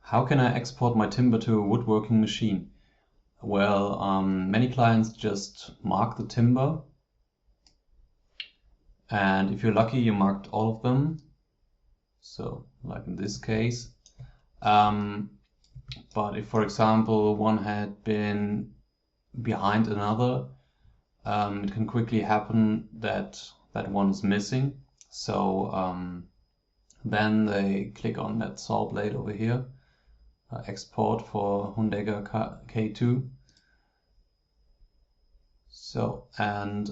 How can I export my timber to a woodworking machine? Well, many clients just mark the timber, and if you're lucky, you marked all of them. So, like in this case. But if, for example, one had been behind another, it can quickly happen that that one is missing. So then they click on that saw blade over here. Export for Hundegger K2. So, and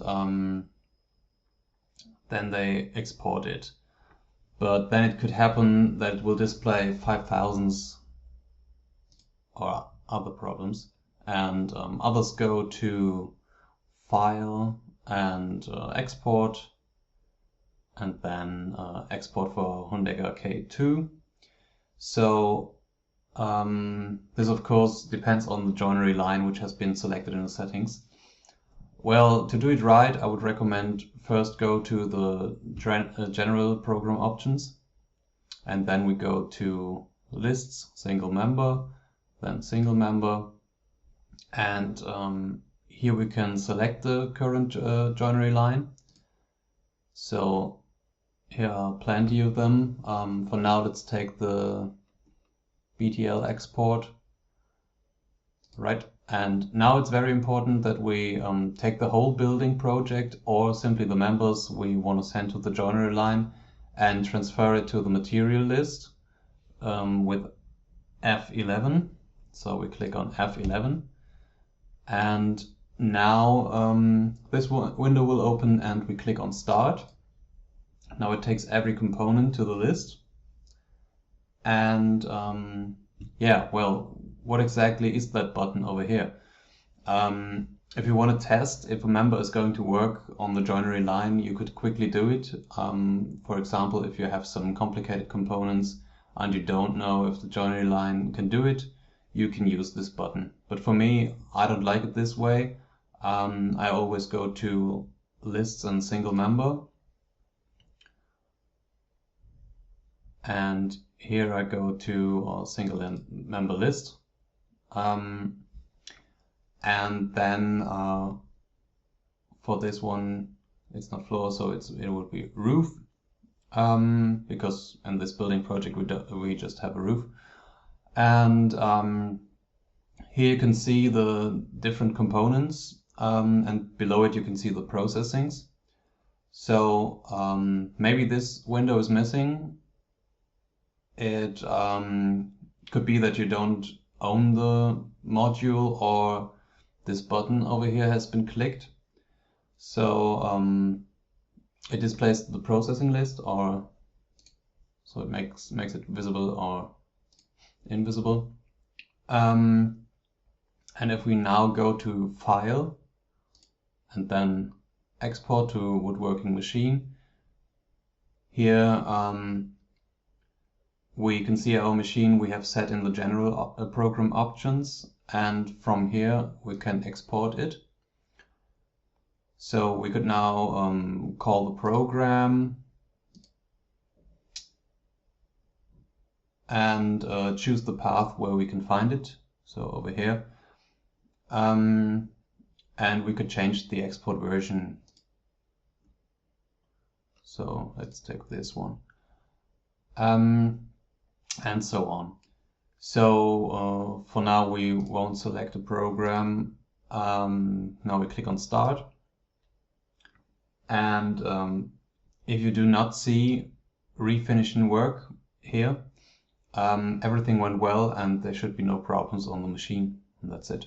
then they export it. But then it could happen that it will display 5000s or other problems. And others go to File and Export, and then export for Hundegger K2. So this of course depends on the joinery line which has been selected in the settings. Well, to do it right, I would recommend first go to the general program options, and then we go to lists, single member, then single member, and here we can select the current joinery line. So here are plenty of them. For now, let's take the BTL export, right? And now it's very important that we take the whole building project or simply the members we want to send to the joinery line and transfer it to the material list with F11. So we click on F11, and now this window will open and we click on Start. Now it takes every component to the list. And yeah, well, what exactly is that button over here? If you want to test if a member is going to work on the joinery line, you could quickly do it. For example, if you have some complicated components and you don't know if the joinery line can do it, you can use this button. But for me, I don't like it this way. I always go to lists and single member. And here I go to single member list. And then for this one, it's not floor, so it would be roof. Because in this building project we just have a roof. And here you can see the different components, and below it you can see the processings. So maybe this window is missing. It could be that you don't own the module, or this button over here has been clicked. So it displays the processing list, or so it makes it visible or invisible. And if we now go to File and then Export to Woodworking Machine, here we can see our machine we have set in the general program options, and from here we can export it. So we could now call the program and choose the path where we can find it. So over here. And we could change the export version. So let's take this one. And so on. So for now we won't select a program. Now we click on Start. And if you do not see refinishing work here, everything went well and there should be no problems on the machine. And that's it.